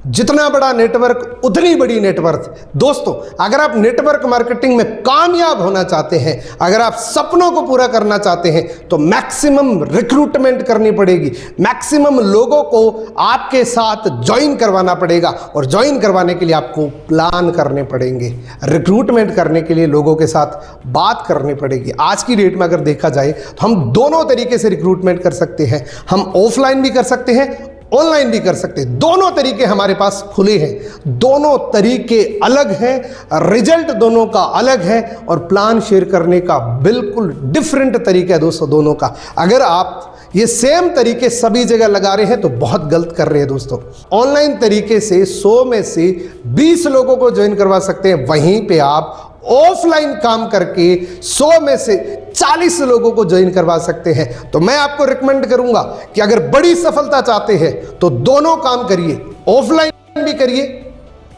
जितना बड़ा नेटवर्क उतनी बड़ी नेटवर्थ। दोस्तों, अगर आप नेटवर्क मार्केटिंग में कामयाब होना चाहते हैं, अगर आप सपनों को पूरा करना चाहते हैं, तो मैक्सिमम रिक्रूटमेंट करनी पड़ेगी, मैक्सिमम लोगों को आपके साथ ज्वाइन करवाना पड़ेगा और ज्वाइन करवाने के लिए आपको प्लान करने पड़ेंगे, रिक्रूटमेंट करने के लिए लोगों के साथ बात करनी पड़ेगी। आज की डेट में अगर देखा जाए तो हम दोनों तरीके से रिक्रूटमेंट कर सकते हैं, हम ऑफलाइन भी कर सकते हैं, ऑनलाइन भी कर सकते हैं। दोनों तरीके हमारे पास खुले हैं, दोनों तरीके अलग हैं, रिजल्ट दोनों का अलग है और प्लान शेयर करने का बिल्कुल डिफरेंट तरीका है दोस्तों दोनों का। अगर आप ये सेम तरीके सभी जगह लगा रहे हैं तो बहुत गलत कर रहे हैं दोस्तों। ऑनलाइन तरीके से 100 में से 20 लोगों को ज्वाइन करवा सकते हैं, वहीं पे आप ऑफलाइन काम करके 100 में से 40 लोगों को ज्वाइन करवा सकते हैं। तो मैं आपको रिकमेंड करूंगा कि अगर बड़ी सफलता चाहते हैं तो दोनों काम करिए, ऑफलाइन भी करिए,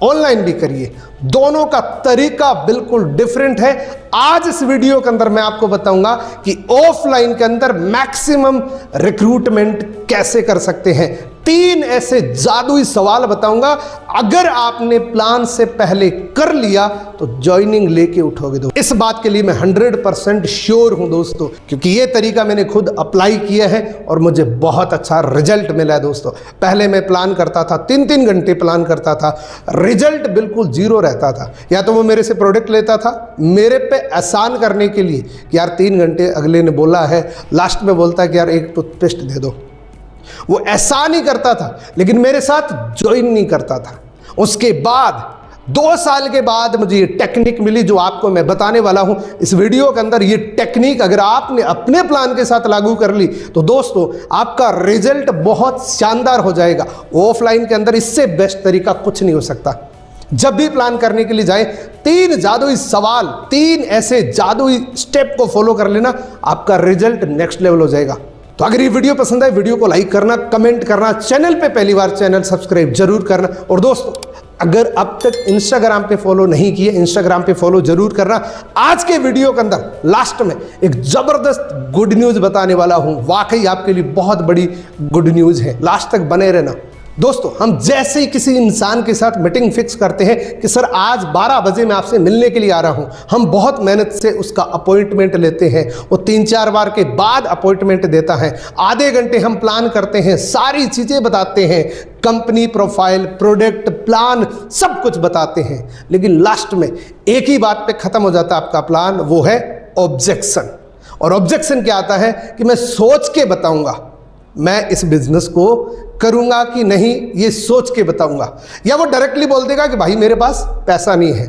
ऑनलाइन भी करिए। दोनों का तरीका बिल्कुल डिफरेंट है। आज इस वीडियो के अंदर मैं आपको बताऊंगा कि ऑफलाइन के अंदर मैक्सिमम रिक्रूटमेंट कैसे कर सकते हैं। 3 ऐसे जादुई सवाल बताऊंगा, अगर आपने प्लान से पहले कर लिया तो ज्वाइनिंग लेके उठोगे। दोस्तों, इस बात के लिए मैं 100% श्योर हूं दोस्तों, क्योंकि ये तरीका मैंने खुद अप्लाई किया है और मुझे बहुत अच्छा रिजल्ट मिला है दोस्तों। पहले मैं प्लान करता था, 3-3 घंटे प्लान करता था, रिजल्ट बिल्कुल जीरो रहता था। या तो वो मेरे से प्रोडक्ट लेता था मेरे पे एहसान करने के लिए कि यार 3 घंटे अगले ने बोला है, लास्ट में बोलता है कि यार एक टूथपेस्ट दे दो। वो ऐसा नहीं करता था, लेकिन मेरे साथ ज्वाइन नहीं करता था। उसके बाद 2 साल के बाद मुझे ये टेक्निक मिली जो आपको मैं बताने वाला हूं इस वीडियो के अंदर। ये टेक्निक अगर आपने अपने प्लान के साथ लागू कर ली तो दोस्तों आपका रिजल्ट बहुत शानदार हो जाएगा। ऑफलाइन के अंदर इससे बेस्ट तरीका कुछ नहीं हो सकता। जब भी प्लान करने के लिए जाए, 3 जादुई सवाल, 3 ऐसे जादुई स्टेप को फॉलो कर लेना, आपका रिजल्ट नेक्स्ट लेवल हो जाएगा। तो अगर ये वीडियो पसंद आए, वीडियो को लाइक करना, कमेंट करना, चैनल पे पहली बार चैनल सब्सक्राइब जरूर करना। और दोस्तों, अगर अब तक इंस्टाग्राम पे फॉलो नहीं किए, इंस्टाग्राम पे फॉलो जरूर करना। आज के वीडियो के अंदर लास्ट में एक जबरदस्त गुड न्यूज बताने वाला हूं, वाकई आपके लिए बहुत बड़ी गुड न्यूज है, लास्ट तक बने रहना। दोस्तों, हम जैसे ही किसी इंसान के साथ मीटिंग फिक्स करते हैं कि सर आज 12 बजे मैं आपसे मिलने के लिए आ रहा हूं, हम बहुत मेहनत से उसका अपॉइंटमेंट लेते हैं। वो 3-4 बार के बाद अपॉइंटमेंट देता है। आधे घंटे हम प्लान करते हैं, सारी चीजें बताते हैं, कंपनी प्रोफाइल, प्रोडक्ट, प्लान, सब कुछ बताते हैं, लेकिन लास्ट में एक ही बात पे खत्म हो जाता है आपका प्लान, वो है ऑब्जेक्शन। और ऑब्जेक्शन क्या आता है कि मैं सोच के बताऊंगा, मैं इस बिजनेस को करूंगा कि नहीं ये सोच के बताऊंगा। या वो डायरेक्टली बोल देगा कि भाई मेरे पास पैसा नहीं है,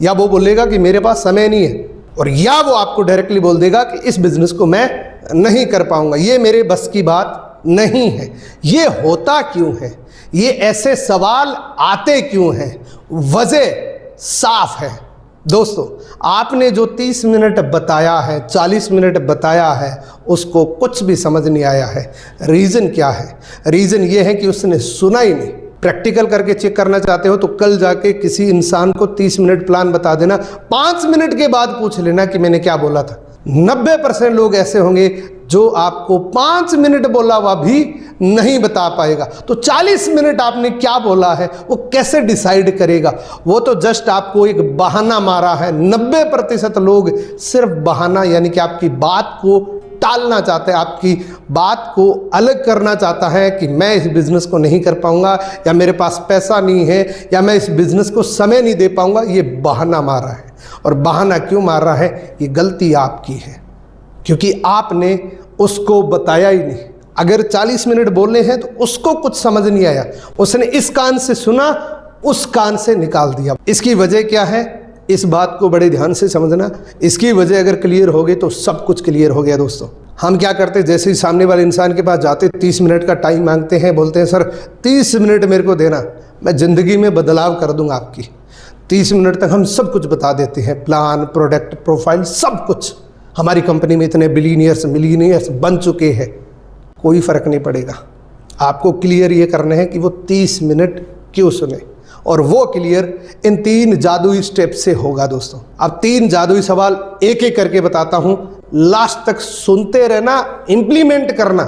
या वो बोलेगा कि मेरे पास समय नहीं है, और या वो आपको डायरेक्टली बोल देगा कि इस बिजनेस को मैं नहीं कर पाऊंगा, ये मेरे बस की बात नहीं है। ये होता क्यों है? ये ऐसे सवाल आते क्यों हैं? वजह साफ है दोस्तों। आपने जो 30 मिनट बताया है, 40 मिनट बताया है, उसको कुछ भी समझ नहीं आया है। रीज़न क्या है? रीज़न ये है कि उसने सुना ही नहीं। प्रैक्टिकल करके चेक करना चाहते हो तो कल जाके किसी इंसान को 30 मिनट प्लान बता देना, 5 मिनट के बाद पूछ लेना कि मैंने क्या बोला था। 90% लोग ऐसे होंगे जो आपको 5 मिनट बोला हुआ भी नहीं बता पाएगा। तो 40 मिनट आपने क्या बोला है वो कैसे डिसाइड करेगा? वो तो जस्ट आपको एक बहाना मारा है। 90% लोग सिर्फ बहाना, यानी कि आपकी बात को टालना चाहते हैं, आपकी बात को अलग करना चाहता है कि मैं इस बिजनेस को नहीं कर पाऊंगा, या मेरे पास पैसा नहीं है, या मैं इस बिजनेस को समय नहीं दे पाऊंगा। ये बहाना मार रहा है। और बहाना क्यों मार रहा है? ये गलती आपकी है, क्योंकि आपने उसको बताया ही नहीं। अगर 40 मिनट बोलने हैं तो उसको कुछ समझ नहीं आया, उसने इस कान से सुना, उस कान से निकाल दिया। इसकी वजह क्या है? इस बात को बड़े ध्यान से समझना। इसकी वजह अगर क्लियर हो गई तो सब कुछ क्लियर हो गया दोस्तों। हम क्या करते, जैसे ही सामने वाले इंसान के पास जाते 30 मिनट का टाइम मांगते हैं, बोलते हैं सर 30 मिनट मेरे को देना, मैं ज़िंदगी में बदलाव कर दूंगा आपकी। 30 मिनट तक हम सब कुछ बता देते हैं, प्लान, प्रोडक्ट, प्रोफाइल, सब कुछ। हमारी कंपनी में इतने बिलीनियर्स, मिलीनियर्स बन चुके हैं, कोई फ़र्क नहीं पड़ेगा। आपको क्लियर ये करना है कि वो 30 मिनट क्यों सुने, और वो क्लियर इन 3 जादुई स्टेप से होगा दोस्तों। अब 3 जादुई सवाल एक एक करके बताता हूं, लास्ट तक सुनते रहना, इंप्लीमेंट करना।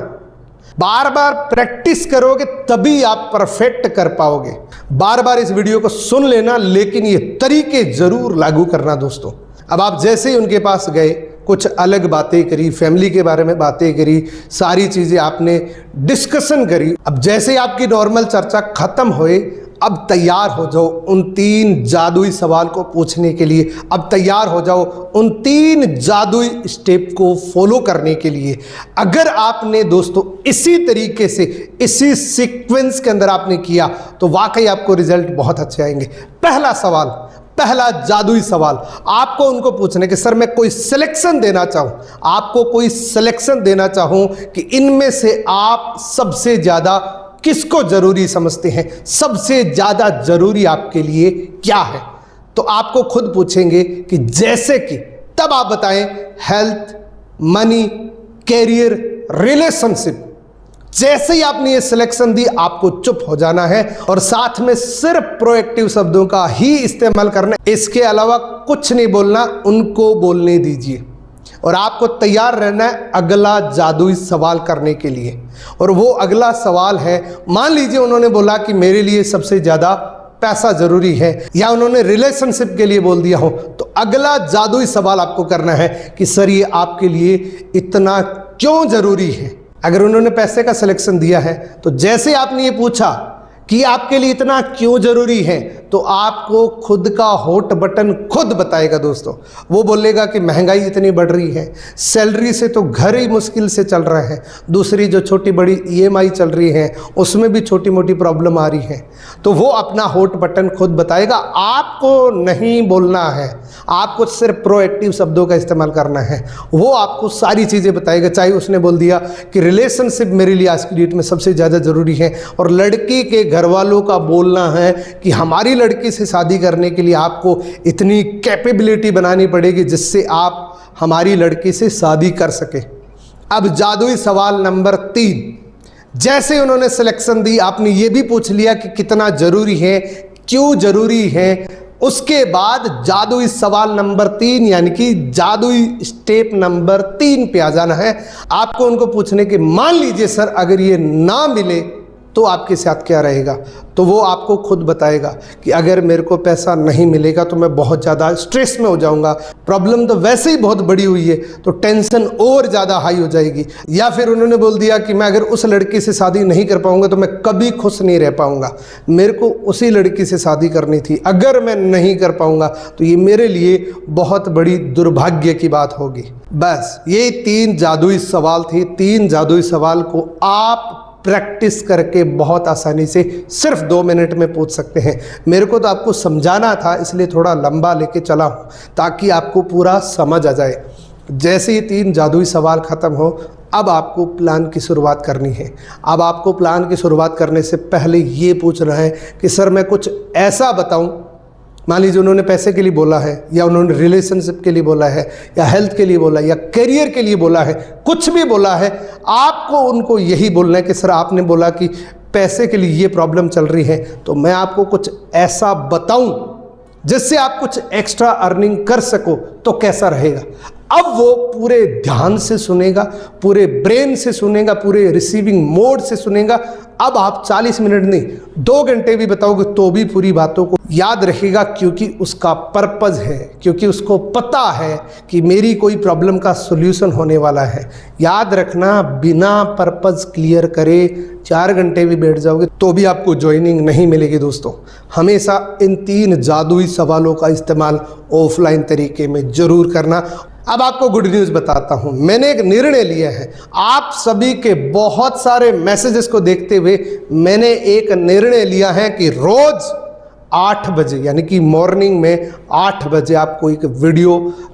बार बार प्रैक्टिस करोगे तभी आप परफेक्ट कर पाओगे। बार बार इस वीडियो को सुन लेना, लेकिन ये तरीके जरूर लागू करना दोस्तों। अब आप जैसे ही उनके पास गए, कुछ अलग बातें करी, फैमिली के बारे में बातें करी, सारी चीजें आपने डिस्कशन करी। अब जैसे ही आपकी नॉर्मल चर्चा खत्म हुई, अब तैयार हो जाओ उन 3 जादुई सवाल को पूछने के लिए। अब तैयार हो जाओ उन 3 जादुई स्टेप को फॉलो करने के लिए। अगर आपने दोस्तों इसी तरीके से, इसी सीक्वेंस के अंदर आपने किया तो वाकई आपको रिजल्ट बहुत अच्छे आएंगे। पहला सवाल, पहला जादुई सवाल आपको उनको पूछने कि सर मैं कोई सिलेक्शन देना चाहूं, आपको कोई सिलेक्शन देना चाहूं कि इनमें से आप सबसे ज्यादा किसको जरूरी समझते हैं, सबसे ज्यादा जरूरी आपके लिए क्या है। तो आपको खुद पूछेंगे कि जैसे कि, तब आप बताएं हेल्थ, मनी, कैरियर, रिलेशनशिप। जैसे ही आपने ये सिलेक्शन दी, आपको चुप हो जाना है और साथ में सिर्फ प्रोएक्टिव शब्दों का ही इस्तेमाल करना, इसके अलावा कुछ नहीं बोलना, उनको बोलने दीजिए। और आपको तैयार रहना है अगला जादुई सवाल करने के लिए। और वो अगला सवाल है, मान लीजिए उन्होंने बोला कि मेरे लिए सबसे ज्यादा पैसा जरूरी है, या उन्होंने रिलेशनशिप के लिए बोल दिया हो, तो अगला जादुई सवाल आपको करना है कि सर ये आपके लिए इतना क्यों जरूरी है। अगर उन्होंने पैसे का सिलेक्शन दिया है तो जैसे आपने ये पूछा कि आपके लिए इतना क्यों जरूरी है, तो आपको खुद का हॉट बटन खुद बताएगा दोस्तों। वो बोलेगा कि महंगाई इतनी बढ़ रही है, सैलरी से तो घर ही मुश्किल से चल रहा है, दूसरी जो छोटी बड़ी EMI चल रही है उसमें भी छोटी मोटी प्रॉब्लम आ रही है। तो वो अपना हॉट बटन खुद बताएगा, आपको नहीं बोलना है, आपको सिर्फ प्रोएक्टिव शब्दों का इस्तेमाल करना है। वो आपको सारी चीज़ें बताएगा। चाहे उसने बोल दिया कि रिलेशनशिप मेरे लिए आज की डेट में सबसे ज़्यादा ज़रूरी है, और लड़की के घर वालों का बोलना है कि हमारी लड़की से शादी करने के लिए आपको इतनी कैपेबिलिटी बनानी पड़ेगी जिससे आप हमारी लड़की से शादी कर सके। अब जादुई सवाल नंबर 3, जैसे उन्होंने सिलेक्शन दी, आपने ये भी पूछ लिया कि कितना जरूरी है, क्यों जरूरी है। उसके बाद जादुई सवाल नंबर 3 यानी कि जादुई स्टेप नंबर 3 पे आ जाना है। आपको उनको पूछने के, मान लीजिए सर अगर ये ना मिले तो आपके साथ क्या रहेगा। तो वो आपको खुद बताएगा कि अगर मेरे को पैसा नहीं मिलेगा तो मैं बहुत ज़्यादा स्ट्रेस में हो जाऊंगा, प्रॉब्लम तो वैसे ही बहुत बड़ी हुई है तो टेंशन और ज़्यादा हाई हो जाएगी। या फिर उन्होंने बोल दिया कि मैं अगर उस लड़की से शादी नहीं कर पाऊंगा तो मैं कभी खुश नहीं रह पाऊंगा, मेरे को उसी लड़की से शादी करनी थी, अगर मैं नहीं कर पाऊंगा तो ये मेरे लिए बहुत बड़ी दुर्भाग्य की बात होगी। बस ये 3 जादुई सवाल थे। 3 जादुई सवाल को आप प्रैक्टिस करके बहुत आसानी से सिर्फ 2 मिनट में पूछ सकते हैं। मेरे को तो आपको समझाना था इसलिए थोड़ा लंबा लेके चला हूँ ताकि आपको पूरा समझ आ जाए। जैसे ही 3 जादुई सवाल ख़त्म हो, अब आपको प्लान की शुरुआत करनी है। अब आपको प्लान की शुरुआत करने से पहले ये पूछना है कि सर मैं कुछ ऐसा बताऊँ, मान लीजिए उन्होंने पैसे के लिए बोला है, या उन्होंने रिलेशनशिप के लिए बोला है, या हेल्थ के लिए बोला है, या करियर के लिए बोला है, कुछ भी बोला है, आपको उनको यही बोलना है कि सर आपने बोला कि पैसे के लिए ये प्रॉब्लम चल रही है, तो मैं आपको कुछ ऐसा बताऊं जिससे आप कुछ एक्स्ट्रा अर्निंग कर सको तो कैसा रहेगा। अब वो पूरे ध्यान से सुनेगा, पूरे ब्रेन से सुनेगा, पूरे रिसीविंग मोड से सुनेगा। अब आप 40 मिनट नहीं 2 घंटे भी बताओगे तो भी पूरी बातों को याद रखेगा, क्योंकि उसका पर्पज है, क्योंकि उसको पता है कि मेरी कोई प्रॉब्लम का सॉल्यूशन होने वाला है। याद रखना, बिना पर्पज क्लियर करे 4 घंटे भी बैठ जाओगे तो भी आपको ज्वाइनिंग नहीं मिलेगी दोस्तों। हमेशा इन 3 जादुई सवालों का इस्तेमाल ऑफलाइन तरीके में जरूर करना। अब आपको गुड न्यूज़ बताता हूं, मैंने एक निर्णय लिया है। आप सभी के बहुत सारे मैसेजेस को देखते हुए मैंने एक निर्णय लिया है कि रोज 8 बजे यानी कि मॉर्निंग में 8 बजे आपको एक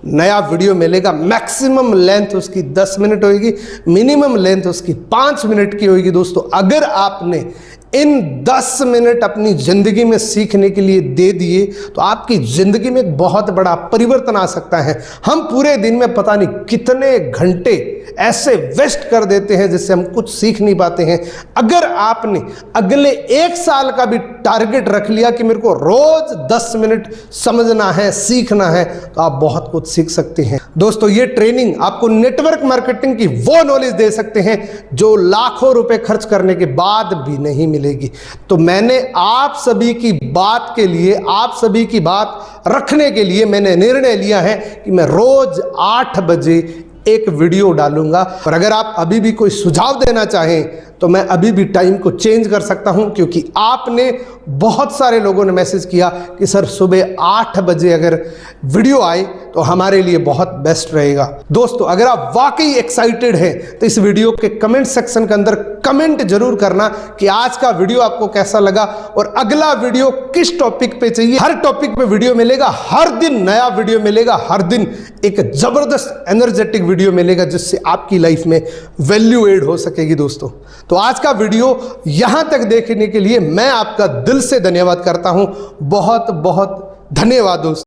नया वीडियो मिलेगा। मैक्सिमम लेंथ उसकी 10 मिनट होगी, मिनिमम लेंथ उसकी 5 मिनट की होगी दोस्तों। अगर आपने इन 10 मिनट अपनी ज़िंदगी में सीखने के लिए दे दिए तो आपकी ज़िंदगी में एक बहुत बड़ा परिवर्तन आ सकता है। हम पूरे दिन में पता नहीं कितने घंटे ऐसे वेस्ट कर देते हैं जिससे हम कुछ सीख नहीं पाते हैं। अगर आपने अगले 1 साल का भी टारगेट रख लिया कि मेरे को रोज 10 मिनट समझना है, सीखना है, तो आप बहुत कुछ सीख सकते हैं। दोस्तों, ये ट्रेनिंग आपको नेटवर्क मार्केटिंग की वो नॉलेज दे सकते हैं जो लाखों रुपए खर्च करने के बाद भी नहीं मिलेगी। तो मैंने आप सभी की बात के लिए, आप सभी की बात रखने के लिए मैंने निर्णय लिया है कि मैं रोज 8 बजे एक वीडियो डालूंगा। और अगर आप अभी भी कोई सुझाव देना चाहें तो मैं अभी भी टाइम को चेंज कर सकता हूं, क्योंकि आपने बहुत सारे लोगों ने मैसेज किया कि सर सुबह 8 बजे अगर वीडियो आए तो हमारे लिए बहुत बेस्ट रहेगा। दोस्तों, अगर आप वाकई एक्साइटेड हैं तो इस वीडियो के कमेंट सेक्शन के अंदर कमेंट जरूर करना कि आज का वीडियो आपको कैसा लगा और अगला वीडियो किस टॉपिक पे चाहिए। हर टॉपिक पे वीडियो मिलेगा, हर दिन नया वीडियो मिलेगा, हर दिन एक जबरदस्त एनर्जेटिक वीडियो मिलेगा जिससे आपकी लाइफ में वैल्यू एड हो सकेगी। दोस्तों, तो आज का वीडियो यहां तक देखने के लिए मैं आपका दिल से धन्यवाद करता हूं। बहुत बहुत धन्यवाद दोस्तों।